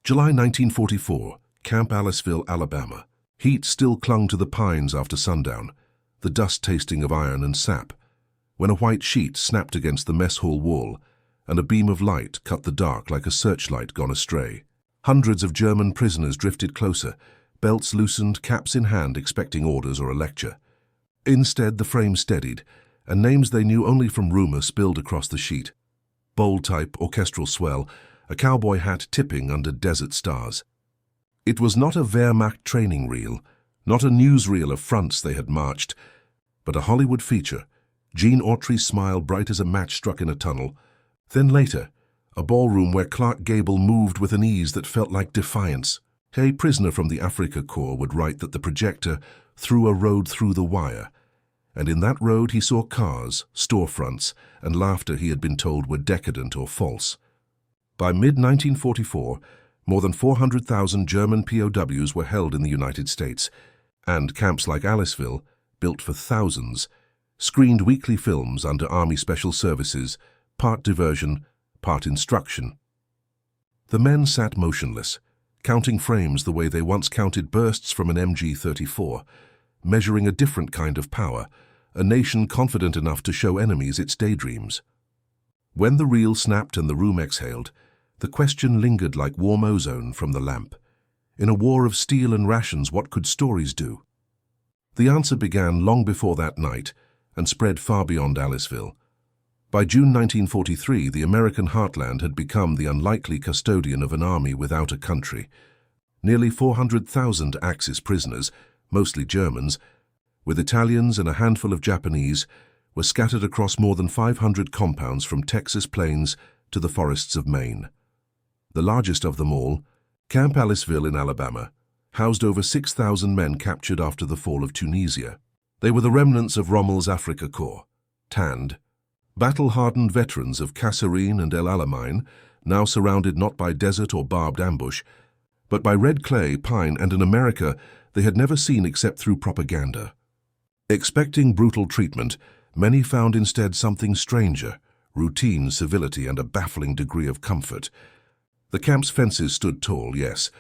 July 1944, Camp Aliceville, Alabama. Heat still clung to the pines after sundown, the dust tasting of iron and sap, when a white sheet snapped against the mess hall wall and a beam of light cut the dark like a searchlight gone astray. Hundreds of German prisoners drifted closer, belts loosened, caps in hand, expecting orders or a lecture. Instead, the frame steadied, and names they knew only from rumor spilled across the sheet. Bold-type orchestral swell, a cowboy hat tipping under desert stars. It was not a Wehrmacht training reel, not a newsreel of fronts they had marched, but a Hollywood feature. Gene Autry's smile bright as a match struck in a tunnel. Then later, a ballroom where Gable moved with an ease that felt like defiance. A prisoner from the Afrika Korps would write that the projector threw a road through the wire, and in that road he saw cars, storefronts, and laughter he had been told were decadent or false. By mid-1944, more than 400,000 German POWs were held in the United States, and camps like Aliceville, built for thousands, screened weekly films under Army Special Services, part diversion, part instruction. The men sat motionless, counting frames the way they once counted bursts from an MG-34, measuring a different kind of power, a nation confident enough to show enemies its daydreams. When the reel snapped and the room exhaled, the question lingered like warm ozone from the lamp. In a war of steel and rations, what could stories do? The answer began long before that night and spread far beyond Aliceville. By June 1943, the American heartland had become the unlikely custodian of an army without a country. Nearly 400,000 Axis prisoners, mostly Germans, with Italians and a handful of Japanese, were scattered across more than 500 compounds from Texas plains to the forests of Maine. The largest of them all, Camp Aliceville in Alabama, housed over 6,000 men captured after the fall of Tunisia. They were the remnants of Rommel's Afrika Korps, tanned, battle-hardened veterans of Kasserine and El Alamein, now surrounded not by desert or barbed ambush, but by red clay, pine, and an America they had never seen except through propaganda. Expecting brutal treatment, many found instead something stranger, routine civility and a baffling degree of comfort. The camp's fences stood tall, yes,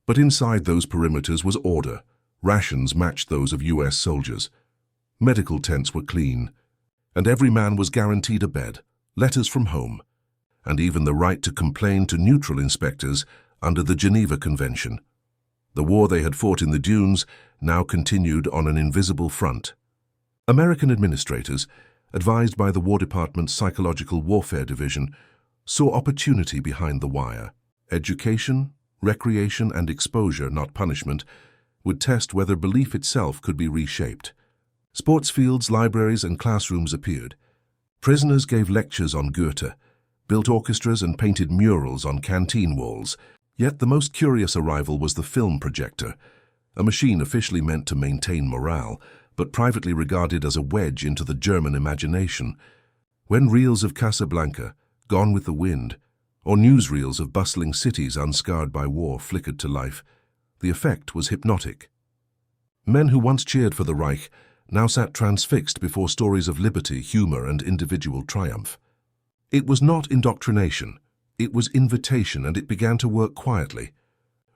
but inside those perimeters was order. Rations matched those of U.S. soldiers. Medical tents were clean, and every man was guaranteed a bed, letters from home, and even the right to complain to neutral inspectors under the Geneva Convention. The war they had fought in the dunes now continued on an invisible front. American administrators, advised by the War Department's Psychological Warfare Division, saw opportunity behind the wire. Education, recreation, and exposure, not punishment, would test whether belief itself could be reshaped. Sports fields, libraries, and classrooms appeared. Prisoners gave lectures on Goethe, built orchestras and painted murals on canteen walls. Yet the most curious arrival was the film projector, a machine officially meant to maintain morale, but privately regarded as a wedge into the German imagination. When reels of Casablanca, Gone with the Wind, or newsreels of bustling cities unscarred by war flickered to life, the effect was hypnotic. Men who once cheered for the Reich now sat transfixed before stories of liberty, humor, and individual triumph. It was not indoctrination, it was invitation, and it began to work quietly.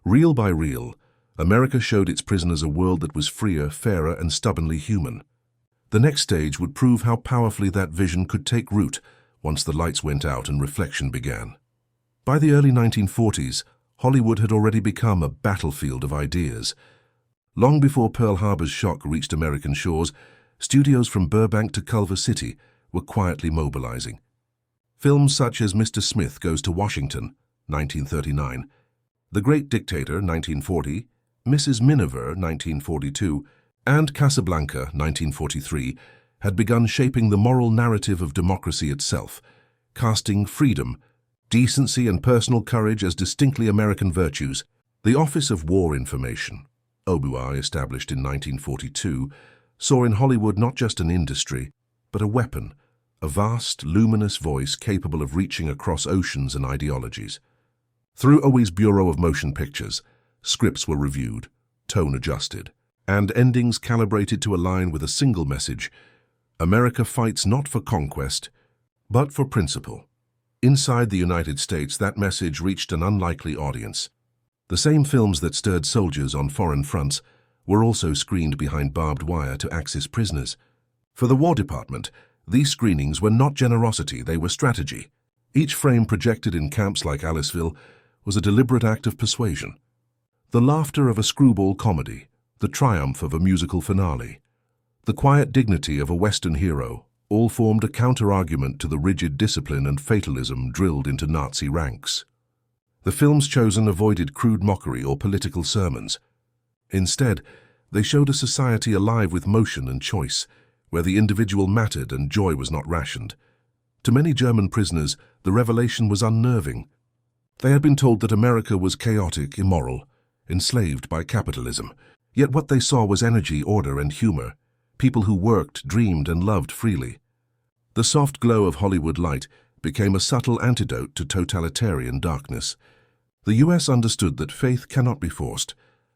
Reel by reel, America showed its prisoners a world that was freer, fairer, and stubbornly human. The next stage would prove how powerfully that vision could take root once the lights went out and reflection began. By the early 1940s, Hollywood had already become a battlefield of ideas. Long before Pearl Harbor's shock reached American shores, studios from Burbank to Culver City were quietly mobilizing. Films such as Mr. Smith Goes to Washington, 1939, The Great Dictator, 1940, Mrs. Miniver, 1942, and Casablanca, 1943, had begun shaping the moral narrative of democracy itself, casting freedom, decency, and personal courage as distinctly American virtues. The Office of War Information, OBUI, established in 1942, saw in Hollywood not just an industry, but a weapon, a vast, luminous voice capable of reaching across oceans and ideologies. Through OI's Bureau of Motion Pictures, scripts were reviewed, tone adjusted, and endings calibrated to align with a single message: America fights not for conquest, but for principle. Inside the United States, that message reached an unlikely audience. The same films that stirred soldiers on foreign fronts were also screened behind barbed wire to Axis prisoners. For the War Department, these screenings were not generosity, they were strategy. Each frame projected in camps like Aliceville was a deliberate act of persuasion. The laughter of a screwball comedy, the triumph of a musical finale, the quiet dignity of a Western hero, all formed a counter-argument to the rigid discipline and fatalism drilled into Nazi ranks. The films chosen avoided crude mockery or political sermons. Instead, they showed a society alive with motion and choice, where the individual mattered and joy was not rationed. To many German prisoners, the revelation was unnerving. They had been told that America was chaotic, immoral, enslaved by capitalism. Yet what they saw was energy, order, and humor, people who worked, dreamed, and loved freely. The soft glow of Hollywood light became a subtle antidote to totalitarian darkness. The U.S. understood that faith cannot be forced,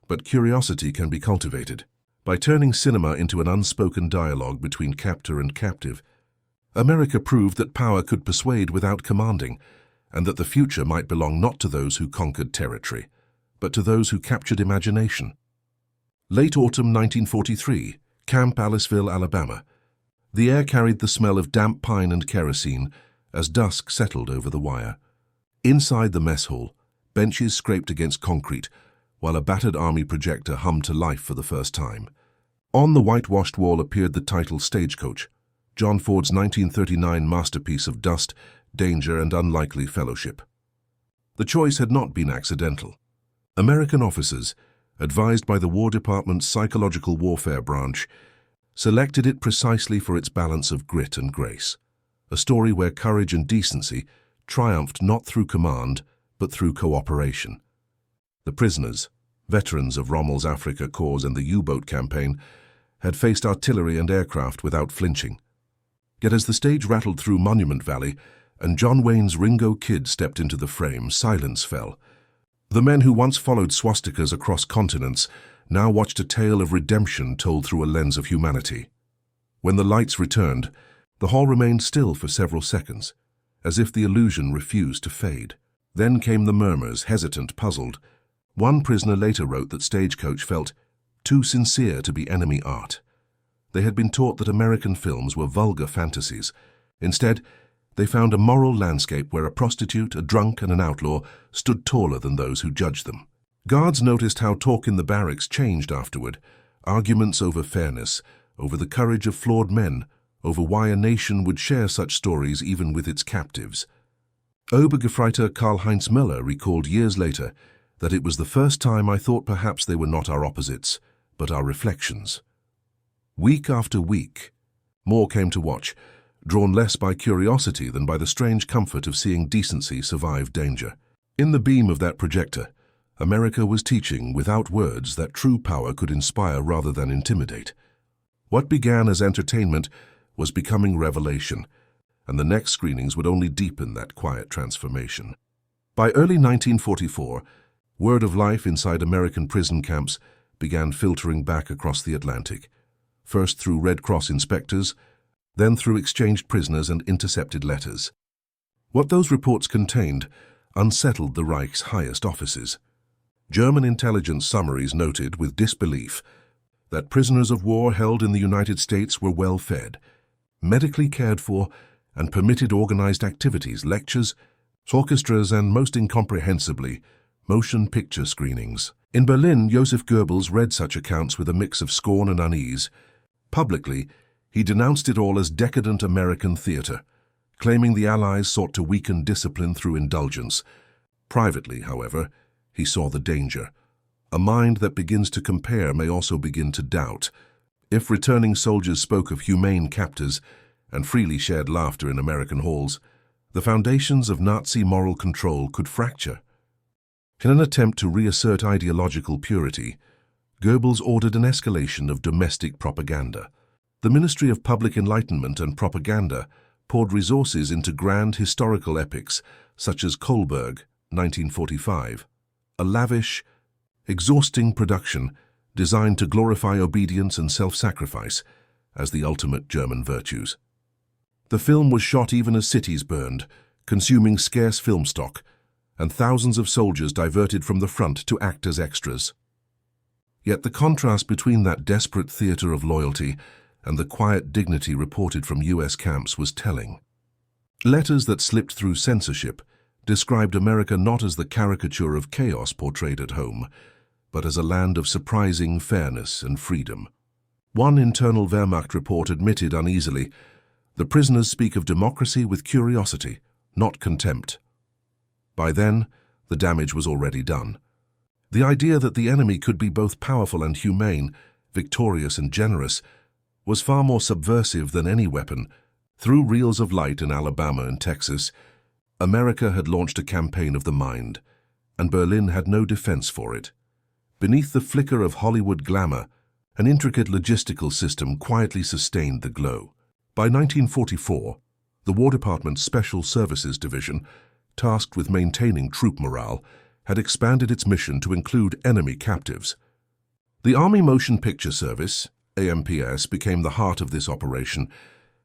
but curiosity can be cultivated. By turning cinema into an unspoken dialogue between captor and captive, America proved that power could persuade without commanding, and that the future might belong not to those who conquered territory, but to those who captured imagination. Late autumn 1943, Camp Aliceville, Alabama. The air carried the smell of damp pine and kerosene as dusk settled over the wire. Inside the mess hall, benches scraped against concrete, while a battered army projector hummed to life for the first time. On the whitewashed wall appeared the title Stagecoach, John Ford's 1939 masterpiece of dust, danger, and unlikely fellowship. The choice had not been accidental. American officers, advised by the War Department's Psychological Warfare Branch, selected it precisely for its balance of grit and grace, a story where courage and decency triumphed not through command, but through cooperation. The prisoners, veterans of Rommel's Afrika Korps and the U-boat campaign, had faced artillery and aircraft without flinching. Yet as the stage rattled through Monument Valley and John Wayne's Ringo Kid stepped into the frame, silence fell. The men who once followed swastikas across continents now watched a tale of redemption told through a lens of humanity. When the lights returned, the hall remained still for several seconds, as if the illusion refused to fade. Then came the murmurs, hesitant, puzzled. One prisoner later wrote that Stagecoach felt too sincere to be enemy art. They had been taught that American films were vulgar fantasies. Instead, they found a moral landscape where a prostitute, a drunk, and an outlaw stood taller than those who judged them. Guards noticed how talk in the barracks changed afterward. Arguments over fairness, over the courage of flawed men, over why a nation would share such stories even with its captives. Obergefreiter Karl-Heinz Müller recalled years later that it was the first time I thought perhaps they were not our opposites, but our reflections. Week after week, more came to watch, drawn less by curiosity than by the strange comfort of seeing decency survive danger. In the beam of that projector, America was teaching, without words, that true power could inspire rather than intimidate. What began as entertainment was becoming revelation, and the next screenings would only deepen that quiet transformation. By early 1944, word of life inside American prison camps began filtering back across the Atlantic, first through Red Cross inspectors, then through exchanged prisoners and intercepted letters. What those reports contained unsettled the Reich's highest offices. German intelligence summaries noted with disbelief that prisoners of war held in the United States were well fed, medically cared for, and permitted organized activities, lectures, orchestras, and most incomprehensibly, motion picture screenings. In Berlin, Joseph Goebbels read such accounts with a mix of scorn and unease. Publicly, he denounced it all as decadent American theater, claiming the Allies sought to weaken discipline through indulgence. Privately, however, he saw the danger. A mind that begins to compare may also begin to doubt. If returning soldiers spoke of humane captors and freely shared laughter in American halls, the foundations of Nazi moral control could fracture. In an attempt to reassert ideological purity, Goebbels ordered an escalation of domestic propaganda. The Ministry of Public Enlightenment and Propaganda poured resources into grand historical epics such as Kohlberg, 1945, a lavish, exhausting production designed to glorify obedience and self-sacrifice as the ultimate German virtues. The film was shot even as cities burned, consuming scarce film stock, and thousands of soldiers diverted from the front to act as extras. Yet the contrast between that desperate theater of loyalty and the quiet dignity reported from U.S. camps was telling. Letters that slipped through censorship described America not as the caricature of chaos portrayed at home, but as a land of surprising fairness and freedom. One internal Wehrmacht report admitted uneasily, "The prisoners speak of democracy with curiosity, not contempt." By then, the damage was already done. The idea that the enemy could be both powerful and humane, victorious and generous, was far more subversive than any weapon. Through reels of light in Alabama and Texas, America had launched a campaign of the mind, and Berlin had no defense for it. Beneath the flicker of Hollywood glamour, an intricate logistical system quietly sustained the glow. By 1944, the War Department's Special Services Division, tasked with maintaining troop morale, had expanded its mission to include enemy captives. The Army Motion Picture Service, AMPS, became the heart of this operation,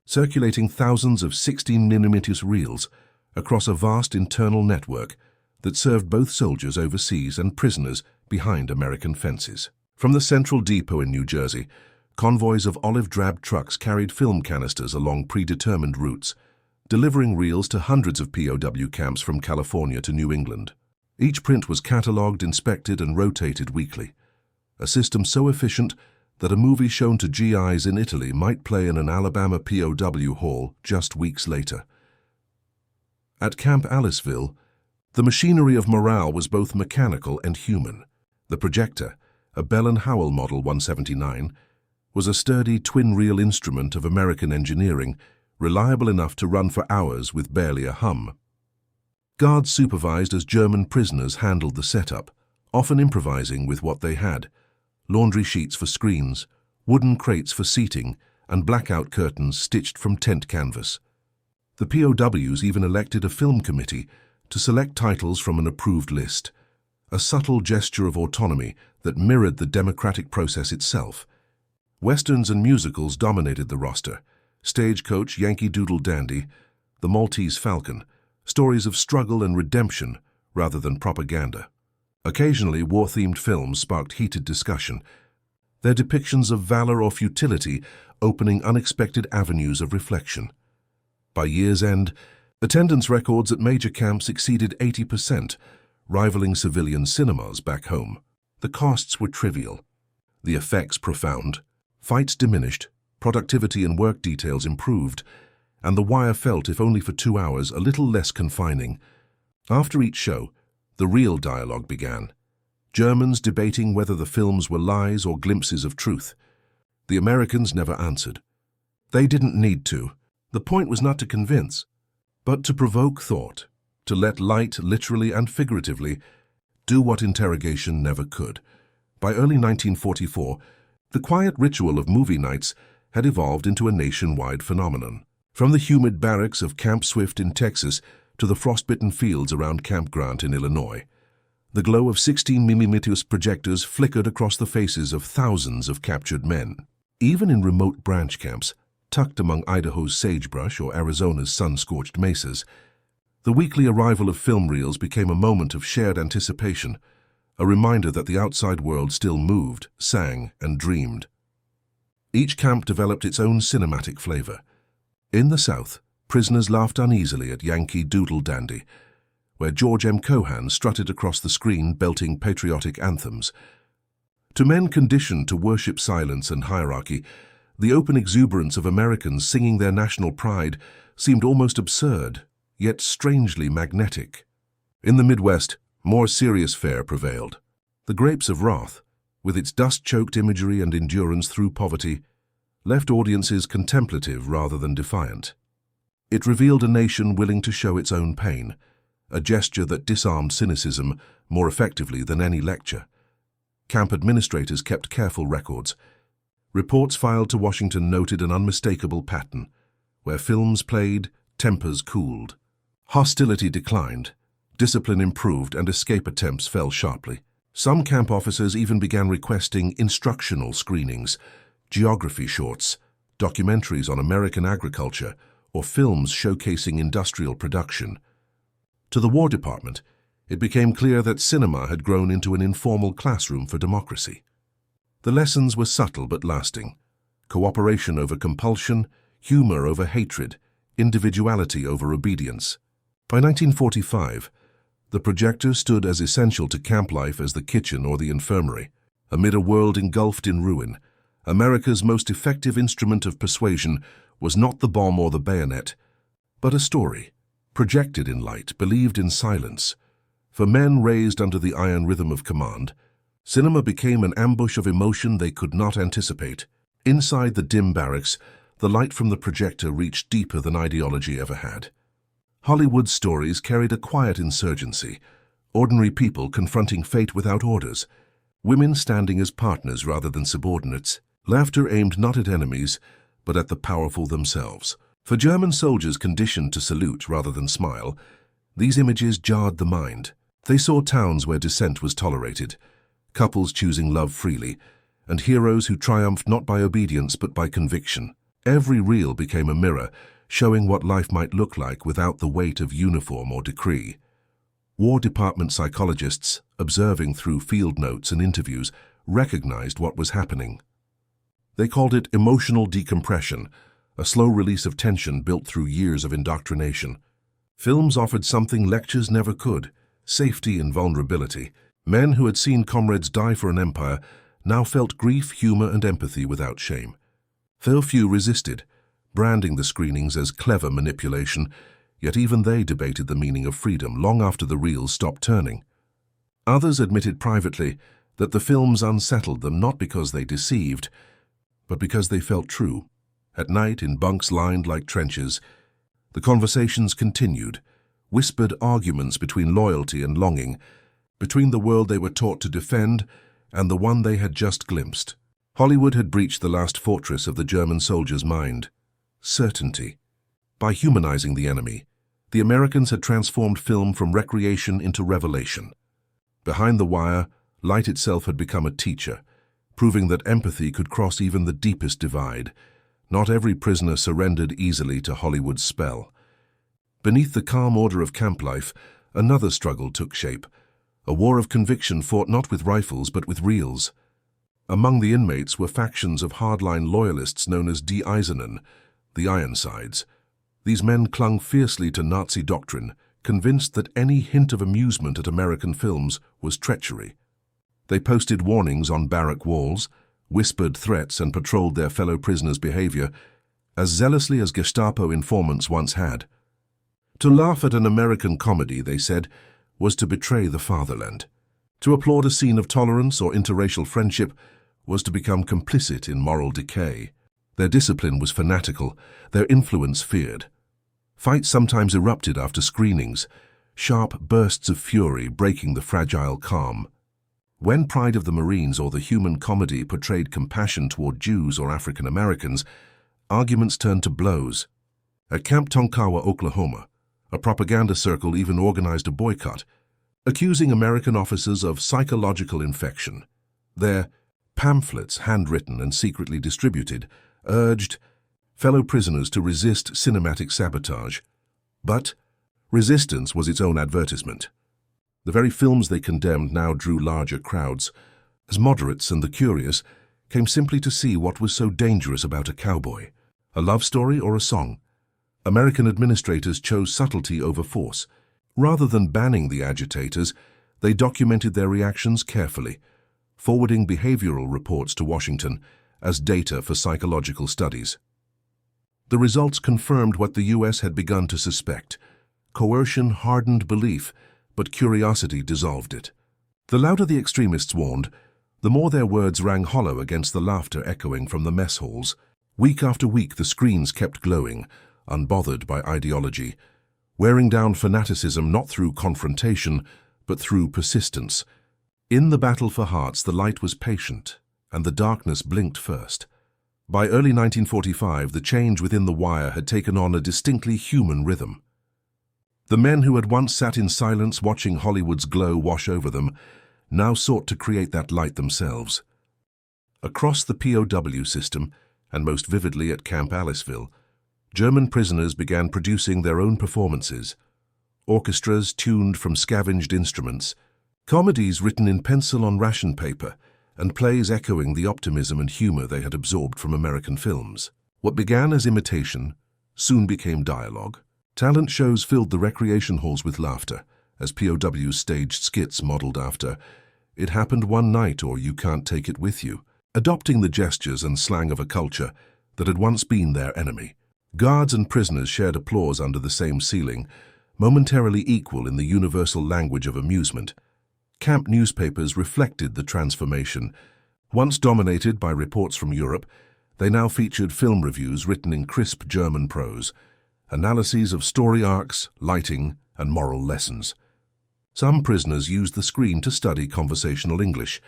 circulating thousands of 16mm reels across a vast internal network that served both soldiers overseas and prisoners behind American fences. From the Central Depot in New Jersey, convoys of olive-drab trucks carried film canisters along predetermined routes, delivering reels to hundreds of POW camps from California to New England. Each print was catalogued, inspected, and rotated weekly, a system so efficient that a movie shown to GIs in Italy might play in an Alabama POW hall just weeks later. At Camp Aliceville, the machinery of morale was both mechanical and human. The projector, a Bell Howell Model 179, was a sturdy twin-reel instrument of American engineering, reliable enough to run for hours with barely a hum. Guards supervised as German prisoners handled the setup, often improvising with what they had: laundry sheets for screens, wooden crates for seating, and blackout curtains stitched from tent canvas. The POWs even elected a film committee to select titles from an approved list, a subtle gesture of autonomy that mirrored the democratic process itself. Westerns and musicals dominated the roster: Stagecoach, Yankee Doodle Dandy, The Maltese Falcon, stories of struggle and redemption rather than propaganda. Occasionally, war-themed films sparked heated discussion, their depictions of valor or futility opening unexpected avenues of reflection. By year's end, attendance records at major camps exceeded 80%, rivaling civilian cinemas back home. The costs were trivial, the effects profound. Fights diminished, productivity and work details improved, and the wire felt, if only for 2 hours, a little less confining. After each show, the real dialogue began. Germans debating whether the films were lies or glimpses of truth. The Americans never answered. They didn't need to. The point was not to convince, but to provoke thought, to let light, literally and figuratively, do what interrogation never could. By early 1944, the quiet ritual of movie nights had evolved into a nationwide phenomenon. From the humid barracks of Camp Swift in Texas to the frostbitten fields around Camp Grant in Illinois, the glow of 16mm projectors flickered across the faces of thousands of captured men. Even in remote branch camps, tucked among Idaho's sagebrush or Arizona's sun-scorched mesas, the weekly arrival of film reels became a moment of shared anticipation, a reminder that the outside world still moved, sang, and dreamed. Each camp developed its own cinematic flavor. In the South, prisoners laughed uneasily at Yankee Doodle Dandy, where George M. Cohan strutted across the screen belting patriotic anthems. To men conditioned to worship silence and hierarchy, the open exuberance of Americans singing their national pride seemed almost absurd, yet strangely magnetic. In the Midwest, more serious fare prevailed. The Grapes of Wrath, with its dust-choked imagery and endurance through poverty, left audiences contemplative rather than defiant. It revealed a nation willing to show its own pain, a gesture that disarmed cynicism more effectively than any lecture. Camp administrators kept careful records. Reports filed to Washington noted an unmistakable pattern. Where films played, tempers cooled. Hostility declined, discipline improved, and escape attempts fell sharply. Some camp officers even began requesting instructional screenings, geography shorts, documentaries on American agriculture, or films showcasing industrial production. To the War Department, It became clear that cinema had grown into an informal classroom for democracy. The lessons were subtle but lasting. Cooperation over compulsion, humor over hatred, individuality over obedience. By 1945, the projector stood as essential to camp life as the kitchen or the infirmary. Amid a world engulfed in ruin, America's most effective instrument of persuasion was not the bomb or the bayonet, but a story, projected in light, believed in silence. For men raised under the iron rhythm of command, cinema became an ambush of emotion they could not anticipate. Inside the dim barracks, the light from the projector reached deeper than ideology ever had. Hollywood's stories carried a quiet insurgency, ordinary people confronting fate without orders, women standing as partners rather than subordinates, laughter aimed not at enemies, but at the powerful themselves. For German soldiers conditioned to salute rather than smile, these images jarred the mind. They saw towns where dissent was tolerated, couples choosing love freely, and heroes who triumphed not by obedience but by conviction. Every reel became a mirror, showing what life might look like without the weight of uniform or decree. War Department psychologists, observing through field notes and interviews, recognized what was happening. They called it emotional decompression, a slow release of tension built through years of indoctrination. Films offered something lectures never could: safety and vulnerability. Men who had seen comrades die for an empire now felt grief, humor, and empathy without shame. Though few resisted, branding the screenings as clever manipulation, yet even they debated the meaning of freedom long after the reels stopped turning. Others admitted privately that the films unsettled them not because they deceived, but because they felt true. At night, in bunks lined like trenches, the conversations continued, whispered arguments between loyalty and longing, between the world they were taught to defend and the one they had just glimpsed. Hollywood had breached the last fortress of the German soldier's mind: certainty. By humanizing the enemy, the Americans had transformed film from recreation into revelation. Behind the wire, light itself had become a teacher, proving that empathy could cross even the deepest divide. Not every prisoner surrendered easily to Hollywood's spell. Beneath the calm order of camp life, another struggle took shape, a war of conviction fought not with rifles but with reels. Among the inmates were factions of hardline loyalists known as Die Eisernen, the Ironsides. These men clung fiercely to Nazi doctrine, convinced that any hint of amusement at American films was treachery. They posted warnings on barrack walls, whispered threats, and patrolled their fellow prisoners' behavior as zealously as Gestapo informants once had. To laugh at an American comedy, they said, was to betray the fatherland. To applaud a scene of tolerance or interracial friendship was to become complicit in moral decay. Their discipline was fanatical, their influence feared. Fights sometimes erupted after screenings, sharp bursts of fury breaking the fragile calm. When Pride of the Marines or the human comedy portrayed compassion toward Jews or African Americans, arguments turned to blows. At Camp Tonkawa, Oklahoma, a propaganda circle even organized a boycott, accusing American officers of psychological infection. Their pamphlets, handwritten and secretly distributed, urged fellow prisoners to resist cinematic sabotage. But resistance was its own advertisement. The very films they condemned now drew larger crowds, as moderates and the curious came simply to see what was so dangerous about a cowboy: a love story or a song. American administrators chose subtlety over force. Rather than banning the agitators, they documented their reactions carefully, forwarding behavioral reports to Washington as data for psychological studies. The results confirmed what the U.S. had begun to suspect. Coercion hardened belief, but curiosity dissolved it. The louder the extremists warned, the more their words rang hollow against the laughter echoing from the mess halls. Week after week the screens kept glowing, unbothered by ideology, wearing down fanaticism not through confrontation, but through persistence. In the battle for hearts, the light was patient, and the darkness blinked first. By early 1945, the change within the wire had taken on a distinctly human rhythm. The men who had once sat in silence watching Hollywood's glow wash over them now sought to create that light themselves. Across the POW system, and most vividly at Camp Aliceville, German prisoners began producing their own performances. orchestras tuned from scavenged instruments, comedies written in pencil on ration paper, and plays echoing the optimism and humor they had absorbed from American films. What began as imitation soon became dialogue. Talent shows filled the recreation halls with laughter, as POWs staged skits modeled after "It Happened One Night" or "You Can't Take It With You," adopting the gestures and slang of a culture that had once been their enemy. Guards and prisoners shared applause under the same ceiling, momentarily equal in the universal language of amusement. Camp newspapers reflected the transformation. Once dominated by reports from Europe, they now featured film reviews written in crisp German prose, analyses of story arcs, lighting, and moral lessons. Some prisoners used the screen to study conversational English,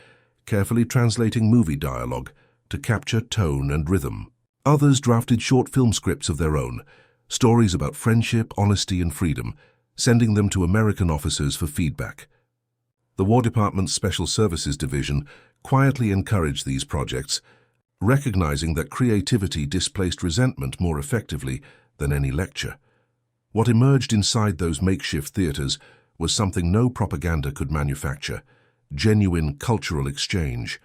carefully translating movie dialogue to capture tone and rhythm. Others drafted short film scripts of their own, stories about friendship, honesty, and freedom, sending them to American officers for feedback. The War Department's Special Services Division quietly encouraged these projects, recognizing that creativity displaced resentment more effectively than any lecture. What emerged inside those makeshift theaters was something no propaganda could manufacture: genuine cultural exchange.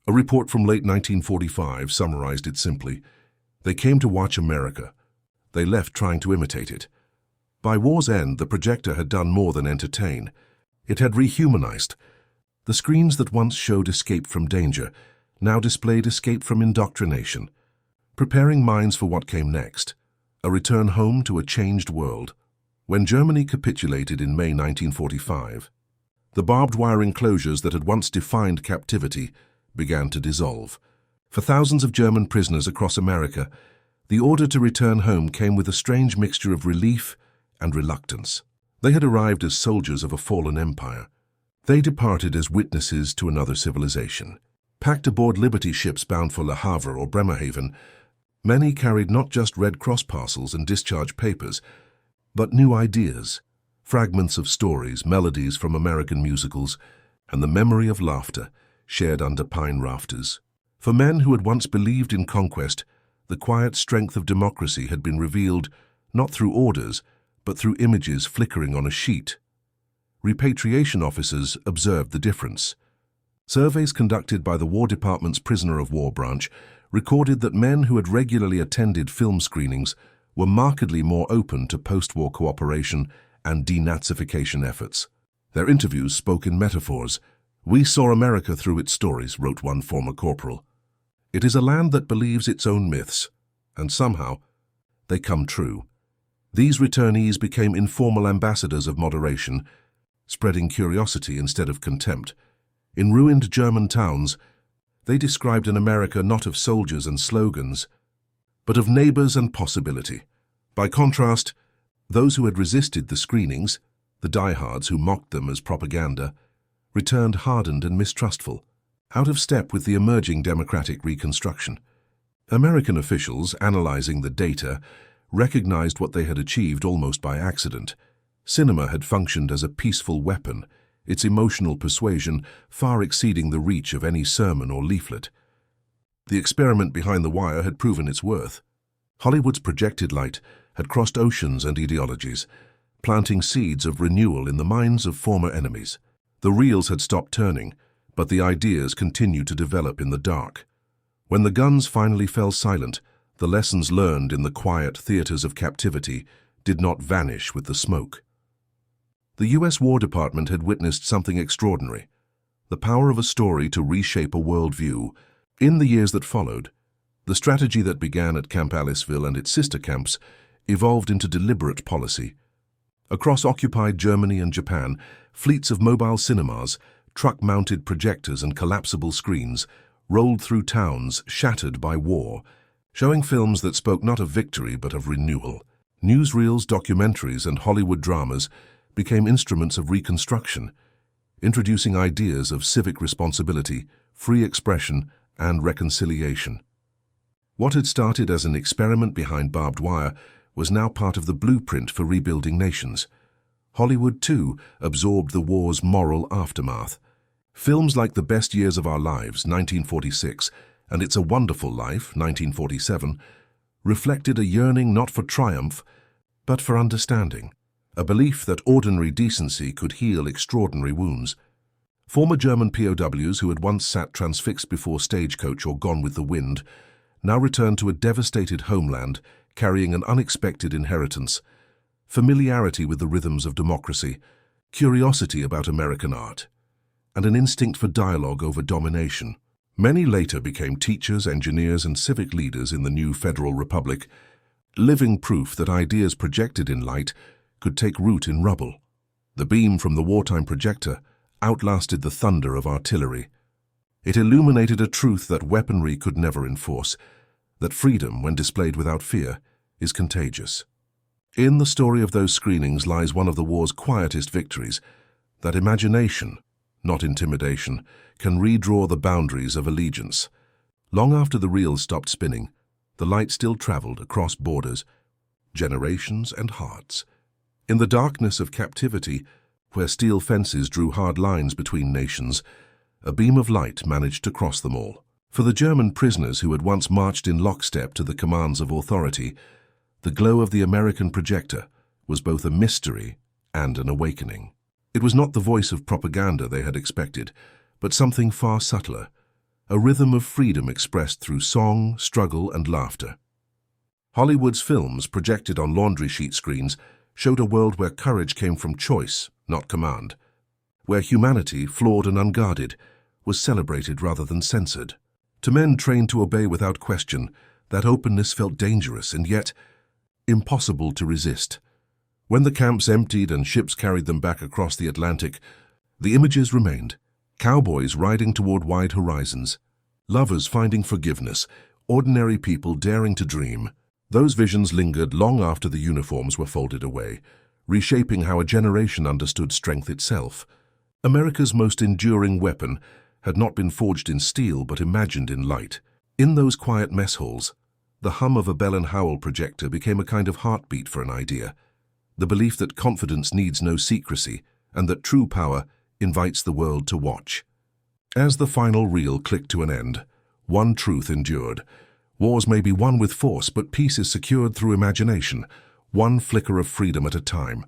A report from late 1945 summarized it simply: "They came to watch America. They left trying to imitate it." By war's end, the projector had done more than entertain. It had rehumanized. The screens that once showed escape from danger now displayed escape from indoctrination, preparing minds for what came next: a return home to a changed world. When Germany capitulated in May 1945, the barbed wire enclosures that had once defined captivity began to dissolve. For thousands of German prisoners across America, the order to return home came with a strange mixture of relief and reluctance. They had arrived as soldiers of a fallen empire. They departed as witnesses to another civilization. Packed aboard Liberty ships bound for Le Havre or Bremerhaven, many carried not just Red Cross parcels and discharge papers, but new ideas, fragments of stories, melodies from American musicals, and the memory of laughter shared under pine rafters. For men who had once believed in conquest, the quiet strength of democracy had been revealed not through orders, but through images flickering on a sheet. Repatriation officers observed the difference. Surveys conducted by the War Department's Prisoner of War branch recorded that men who had regularly attended film screenings were markedly more open to post-war cooperation and denazification efforts. Their interviews spoke in metaphors. "We saw America through its stories," wrote one former corporal. "It is a land that believes its own myths, and somehow they come true." These returnees became informal ambassadors of moderation, spreading curiosity instead of contempt. In ruined German towns, they described an America not of soldiers and slogans, but of neighbors and possibility. By contrast, those who had resisted the screenings, the diehards who mocked them as propaganda, returned hardened and mistrustful, out of step with the emerging democratic reconstruction. American officials, analyzing the data, recognized what they had achieved almost by accident. Cinema had functioned as a peaceful weapon, its emotional persuasion far exceeding the reach of any sermon or leaflet. The experiment behind the wire had proven its worth. Hollywood's projected light had crossed oceans and ideologies, planting seeds of renewal in the minds of former enemies. The reels had stopped turning, but the ideas continued to develop in the dark. When the guns finally fell silent, the lessons learned in the quiet theaters of captivity did not vanish with the smoke. The U.S. War Department had witnessed something extraordinary: the power of a story to reshape a worldview. In the years that followed, the strategy that began at Camp Aliceville and its sister camps evolved into deliberate policy. Across occupied Germany and Japan, fleets of mobile cinemas, truck-mounted projectors and collapsible screens rolled through towns shattered by war, showing films that spoke not of victory but of renewal. Newsreels, documentaries, and Hollywood dramas became instruments of reconstruction, introducing ideas of civic responsibility, free expression, and reconciliation. What had started as an experiment behind barbed wire was now part of the blueprint for rebuilding nations. Hollywood, too, absorbed the war's moral aftermath. Films like The Best Years of Our Lives, 1946, and It's a Wonderful Life, 1947, reflected a yearning not for triumph, but for understanding. a belief that ordinary decency could heal extraordinary wounds. Former German POWs who had once sat transfixed before Stagecoach or Gone with the Wind now returned to a devastated homeland carrying an unexpected inheritance: familiarity with the rhythms of democracy, curiosity about American art, and an instinct for dialogue over domination. Many later became teachers, engineers, and civic leaders in the new Federal Republic, living proof that ideas projected in light could take root in rubble. The beam from the wartime projector outlasted the thunder of artillery. It illuminated a truth that weaponry could never enforce: that freedom, when displayed without fear, is contagious. In the story of those screenings lies one of the war's quietest victories: that imagination, not intimidation, can redraw the boundaries of allegiance. Long after the reels stopped spinning, the light still traveled across borders, generations, and hearts. In the darkness of captivity, where steel fences drew hard lines between nations, a beam of light managed to cross them all. For the German prisoners who had once marched in lockstep to the commands of authority, the glow of the American projector was both a mystery and an awakening. It was not the voice of propaganda they had expected, but something far subtler, a rhythm of freedom expressed through song, struggle, and laughter. Hollywood's films, projected on laundry sheet screens, showed a world where courage came from choice, not command, where humanity, flawed and unguarded, was celebrated rather than censored. To men trained to obey without question, that openness felt dangerous and yet impossible to resist. When the camps emptied and ships carried them back across the Atlantic, the images remained: cowboys riding toward wide horizons, lovers finding forgiveness, ordinary people daring to dream. Those visions lingered long after the uniforms were folded away, reshaping how a generation understood strength itself. America's most enduring weapon had not been forged in steel but imagined in light. In those quiet mess halls, the hum of a Bell Howell projector became a kind of heartbeat for an idea: the belief that confidence needs no secrecy and that true power invites the world to watch. As the final reel clicked to an end, one truth endured: wars may be won with force, but peace is secured through imagination, one flicker of freedom at a time.